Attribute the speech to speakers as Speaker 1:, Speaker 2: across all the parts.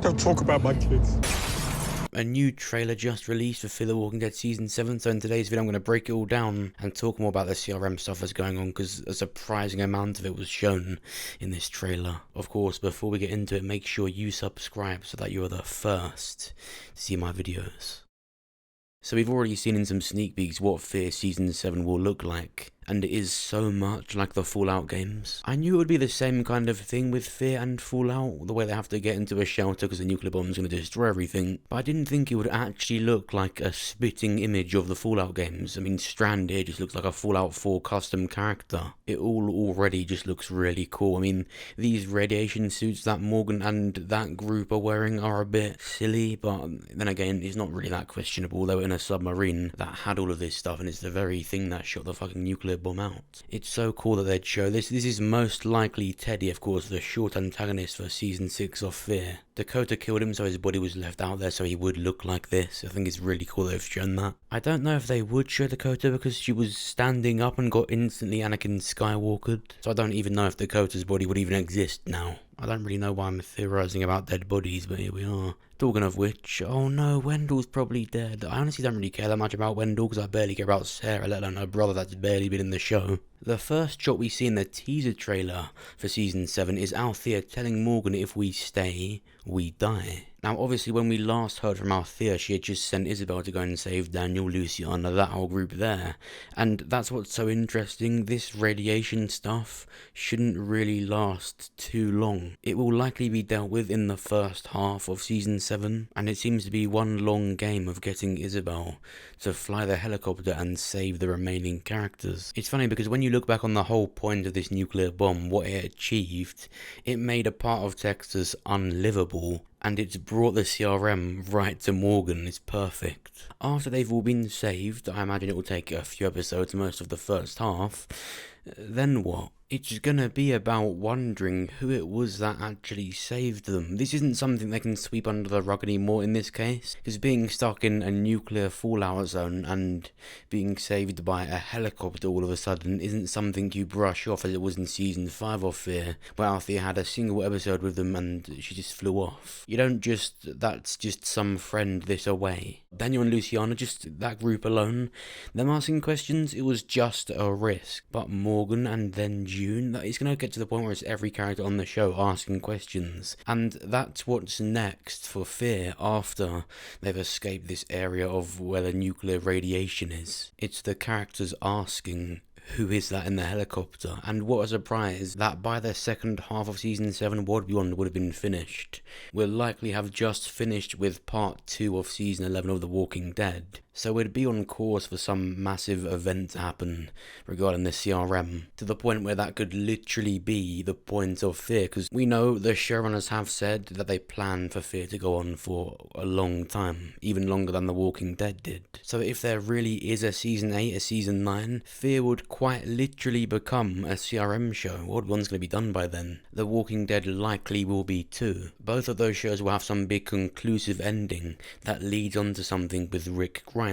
Speaker 1: Don't talk about my kids.
Speaker 2: A new trailer just released for Fear the Walking Dead Season 7, so in today's video I'm going to break it all down and talk more about the CRM stuff that's going on, because a surprising amount of it was shown in this trailer. Of course, before we get into it, make sure you subscribe so that you're the first to see my videos. So we've already seen in some sneak peeks what Fear Season 7 will look like, and it is so much like the Fallout games. I knew it would be the same kind of thing with Fear and Fallout, the way they have to get into a shelter because the nuclear bomb's going to destroy everything, but I didn't think it would actually look like a spitting image of the Fallout games. I mean, Strand here just looks like a Fallout 4 custom character. It all already just looks really cool. I mean, these radiation suits that Morgan and that group are wearing are a bit silly, but then again, it's not really that questionable. They were in a submarine that had all of this stuff, and it's the very thing that shot the fucking nuclear bomb out. It's so cool that they'd show this. This is most likely Teddy, of course, the short antagonist for Season 6 of Fear. Dakota killed him, so his body was left out there so he would look like this. I think it's really cool they've shown that. I don't know if they would show Dakota because she was standing up and got instantly Anakin Skywalkered, so I don't even know if Dakota's body would even exist now. I don't really know why I'm theorising about dead bodies, but here we are. Talking of which, oh no, Wendell's probably dead. I honestly don't really care that much about Wendell because I barely care about Sarah, let alone her brother that's barely been in the show. The first shot we see in the teaser trailer for Season 7 is Althea telling Morgan if we stay, we die. Now obviously when we last heard from Althea, she had just sent Isabelle to go and save Daniel, Luciana, that whole group there. And that's what's so interesting. This radiation stuff shouldn't really last too long. It will likely be dealt with in the first half of Season 7, and it seems to be one long game of getting Isabelle to fly the helicopter and save the remaining characters. It's funny because when you look back on the whole point of this nuclear bomb, what it achieved, it made a part of Texas unlivable, and it's brought the CRM right to Morgan. It's perfect. After they've all been saved, I imagine it will take a few episodes, most of the first half, then what? It's gonna be about wondering who it was that actually saved them. This isn't something they can sweep under the rug anymore in this case, because being stuck in a nuclear fallout zone and being saved by a helicopter all of a sudden isn't something you brush off as it was in Season 5 of Fear, where Althea had a single episode with them and she just flew off. You don't just, that's just some friend this away. Daniel and Luciana, just that group alone, them asking questions, it was just a risk. But Morgan and then June, it's going to get to the point where it's every character on the show asking questions, and that's what's next for Fear after they've escaped this area of where the nuclear radiation is. It's the characters asking, who is that in the helicopter? And what a surprise that by the second half of Season 7, World Beyond would have been finished. We'll likely have just finished with Part 2 of Season 11 of The Walking Dead. So we'd be on course for some massive event to happen regarding the CRM, to the point where that could literally be the point of Fear, because we know the showrunners have said that they plan for Fear to go on for a long time, even longer than The Walking Dead did. So if there really is a Season 8, a Season 9, Fear would quite literally become a CRM show. What one's going to be done by then? The Walking Dead likely will be too. Both of those shows will have some big conclusive ending that leads on to something with Rick Grimes.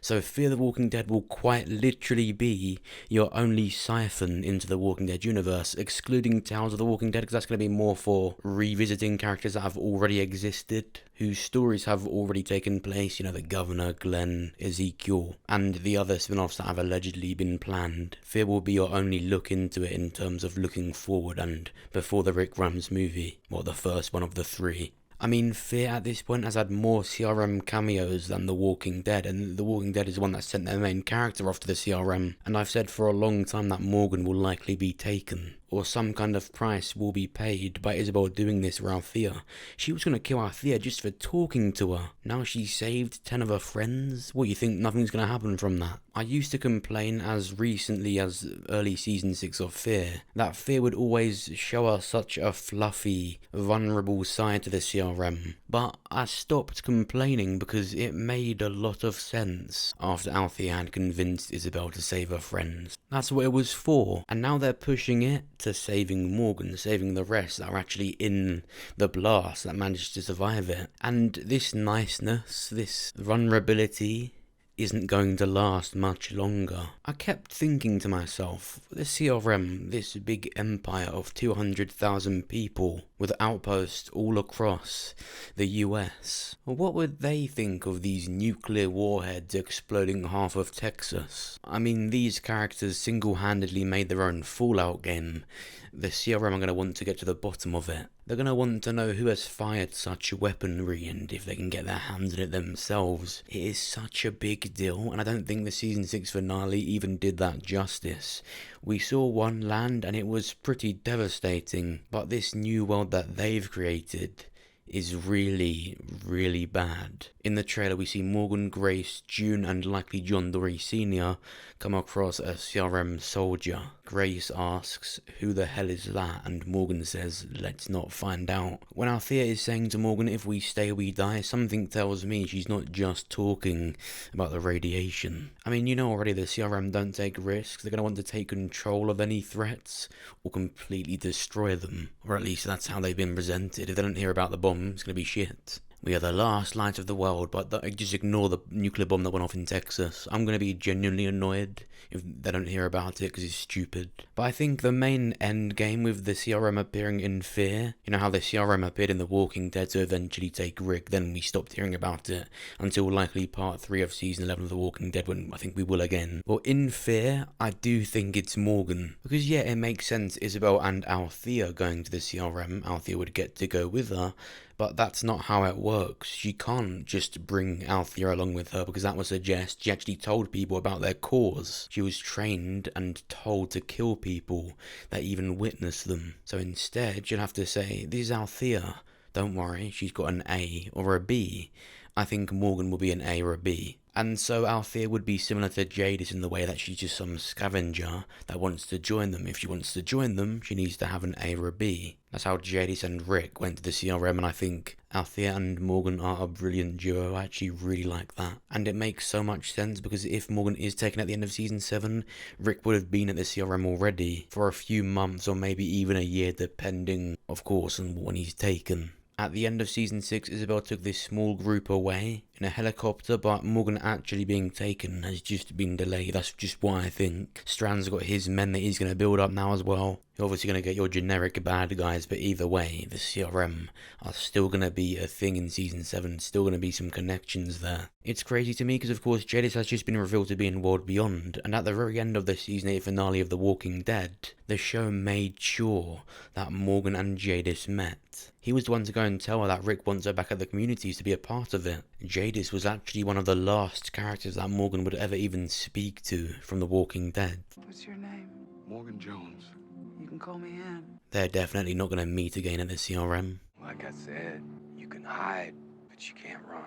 Speaker 2: So Fear the Walking Dead will quite literally be your only siphon into the Walking Dead universe, excluding Tales of the Walking Dead, because that's going to be more for revisiting characters that have already existed, whose stories have already taken place, you know, the Governor, Glenn, Ezekiel, and the other spin-offs that have allegedly been planned. Fear will be your only look into it in terms of looking forward and before the Rick Grimes movie, or the first one of the 3. I mean, Fear at this point has had more CRM cameos than The Walking Dead, and The Walking Dead is the one that sent their main character off to the CRM, and I've said for a long time that Morgan will likely be taken, or some kind of price will be paid by Isabelle doing this for Althea. She was going to kill Althea just for talking to her. Now she saved 10 of her friends? What, you think nothing's going to happen from that? I used to complain as recently as early Season 6 of Fear, that Fear would always show us such a fluffy, vulnerable side to the CRM. But I stopped complaining because it made a lot of sense after Althea had convinced Isabelle to save her friends. That's what it was for, and now they're pushing it to saving Morgan, saving the rest that are actually in the blast that managed to survive it. And this niceness, this vulnerability, isn't going to last much longer. I kept thinking to myself, the CRM, this big empire of 200,000 people with outposts all across the US, what would they think of these nuclear warheads exploding half of Texas? I mean, these characters single-handedly made their own Fallout game. The CRM are going to want to get to the bottom of it. They're going to want to know who has fired such weaponry and if they can get their hands on it themselves. It is such a big deal, and I don't think the Season 6 finale even did that justice. We saw one land and it was pretty devastating, but this new world that they've created is really, really bad. In the trailer we see Morgan, Grace, June and likely John Dory Sr. come across a CRM soldier. Grace asks, "Who the hell is that?" and Morgan says, "Let's not find out." When Althea is saying to Morgan, "If we stay we die," something tells me she's not just talking about the radiation. I mean, you know already the CRM don't take risks. They're going to want to take control of any threats or completely destroy them. Or at least that's how they've been presented. If they don't hear about the bomb, it's going to be shit. We are the last light of the world, but just ignore the nuclear bomb that went off in Texas. I'm going to be genuinely annoyed if they don't hear about it because it's stupid. But I think the main end game with the CRM appearing in Fear, you know how the CRM appeared in The Walking Dead to eventually take Rick, then we stopped hearing about it until likely part 3 of season 11 of The Walking Dead, when I think we will again. Well, in Fear, I do think it's Morgan. Because yeah, it makes sense, Isabelle and Althea going to the CRM, Althea would get to go with her. But that's not how it works. She can't just bring Althea along with her because that would suggest she actually told people about their cause. She was trained and told to kill people that even witnessed them. So instead, you'll have to say, "This is Althea. Don't worry, she's got an A or a B." I think Morgan will be an A or a B. And so Althea would be similar to Jadis in the way that she's just some scavenger that wants to join them. If she wants to join them, she needs to have an A or a B. That's how Jadis and Rick went to the CRM, and I think Althea and Morgan are a brilliant duo. I actually really like that. And it makes so much sense because if Morgan is taken at the end of Season 7, Rick would have been at the CRM already for a few months or maybe even a year, depending, of course, on when he's taken. At the end of Season 6, Isabelle took this small group away in a helicopter, but Morgan actually being taken has just been delayed. That's just what I think. Strand's got his men that he's going to build up now as well. You're obviously going to get your generic bad guys, but either way, the CRM are still going to be a thing in Season 7, still going to be some connections there. It's crazy to me because, of course, Jadis has just been revealed to be in World Beyond, and at the very end of the Season 8 finale of The Walking Dead, the show made sure that Morgan and Jadis met. He was the one to go and tell her that Rick wants her back at the communities to be a part of it. Jadis was actually one of the last characters that Morgan would ever even speak to from The Walking Dead.
Speaker 1: What's your name?
Speaker 3: Morgan Jones.
Speaker 1: You can call me Ann.
Speaker 2: They're definitely not going to meet again at the CRM.
Speaker 3: Like I said, you can hide, but you can't run.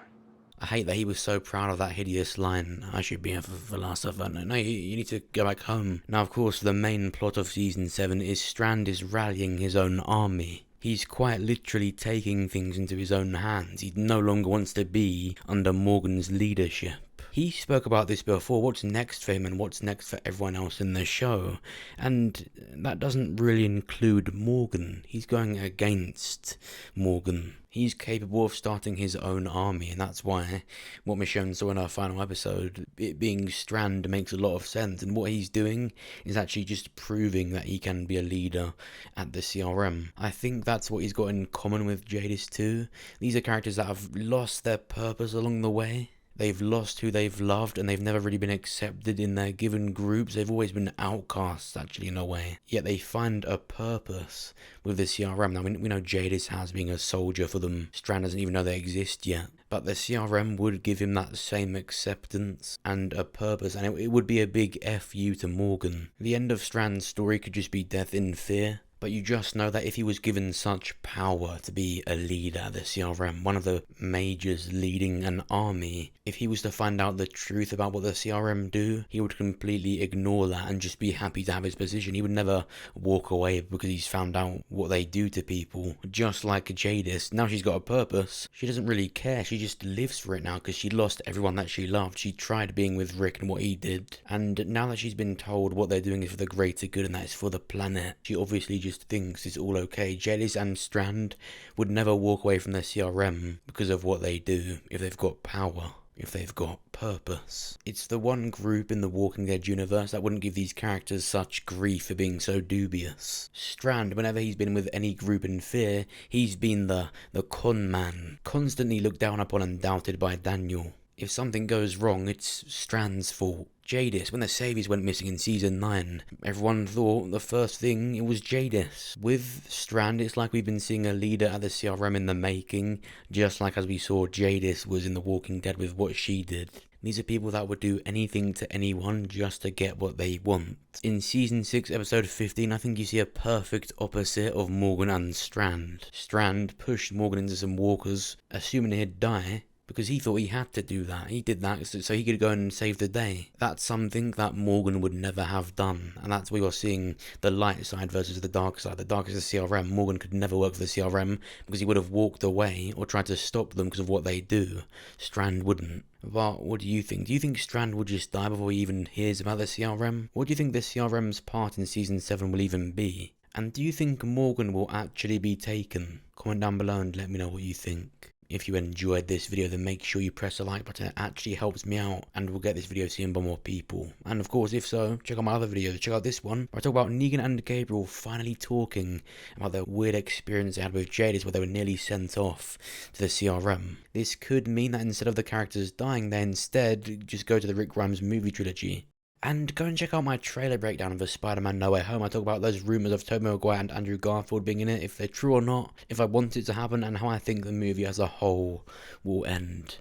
Speaker 2: I hate that he was so proud of that hideous line, "I should be a philosopher." No, you need to go back home. Now, of course, the main plot of Season 7 is Strand is rallying his own army. He's quite literally taking things into his own hands. He no longer wants to be under Morgan's leadership. He spoke about this before, what's next for him and what's next for everyone else in the show. And that doesn't really include Morgan. He's going against Morgan. He's capable of starting his own army, and that's why what Michonne saw in our final episode, it being Strand, makes a lot of sense. And what he's doing is actually just proving that he can be a leader at the CRM. I think that's what he's got in common with Jadis too. These are characters that have lost their purpose along the way. They've lost who they've loved, and they've never really been accepted in their given groups. They've always been outcasts, actually, in a way. Yet they find a purpose with the CRM. Now, we know Jadis has being a soldier for them. Strand doesn't even know they exist yet. But the CRM would give him that same acceptance and a purpose, and it would be a big FU to Morgan. The end of Strand's story could just be death in fear. But you just know that if he was given such power to be a leader at the CRM, one of the majors leading an army, if he was to find out the truth about what the CRM do, he would completely ignore that and just be happy to have his position. He would never walk away because he's found out what they do to people. Just like Jadis, now she's got a purpose. She doesn't really care. She just lives for it now because she lost everyone that she loved. She tried being with Rick and what he did. And now that she's been told what they're doing is for the greater good and that it's for the planet, she obviously just thinks it's all okay. Jadis and Strand would never walk away from their CRM because of what they do if they've got power. if they've got purpose. It's the one group in the Walking Dead universe that wouldn't give these characters such grief for being so dubious. Strand, whenever he's been with any group in fear, he's been the con man, constantly looked down upon and doubted by Daniel. If something goes wrong, it's Strand's fault. Jadis, when the Saviors went missing in season 9, everyone thought the first thing it was Jadis. With Strand, it's like we've been seeing a leader at the CRM in the making, just like as we saw Jadis was in The Walking Dead with what she did. These are people that would do anything to anyone just to get what they want. In season 6 episode 15, I think you see a perfect opposite of Morgan and Strand. Strand pushed Morgan into some walkers, assuming he'd die, because he thought he had to do that. He did that so he could go and save the day. That's something that Morgan would never have done. And that's where you're seeing the light side versus the dark side. The dark is the CRM. Morgan could never work for the CRM because he would have walked away or tried to stop them because of what they do. Strand wouldn't. But what do you think? Do you think Strand would just die before he even hears about the CRM? What do you think the CRM's part in season 7 will even be? And do you think Morgan will actually be taken? Comment down below and let me know what you think. If you enjoyed this video, then make sure you press the like button. It actually helps me out and will get this video seen by more people. And of course, if so, check out my other videos. Check out this one where I talk about Negan and Gabriel finally talking about their weird experience they had with Jadis where they were nearly sent off to the CRM. This could mean that instead of the characters dying, they instead just go to the Rick Grimes movie trilogy. And go and check out my trailer breakdown of the Spider-Man No Way Home. I talk about those rumours of Tobey Maguire and Andrew Garfield being in it, if they're true or not, if I want it to happen, and how I think the movie as a whole will end.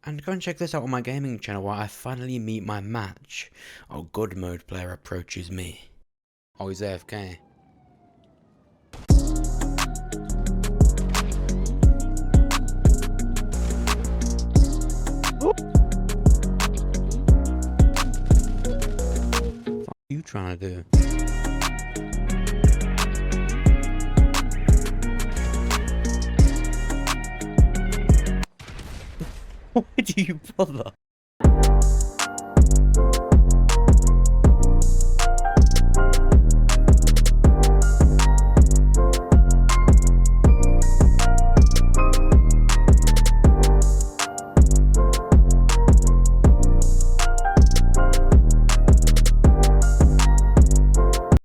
Speaker 2: And go and check this out on my gaming channel where I finally meet my match. A God mode player approaches me. Oh, he's AFK. You trying to do? Why do you bother?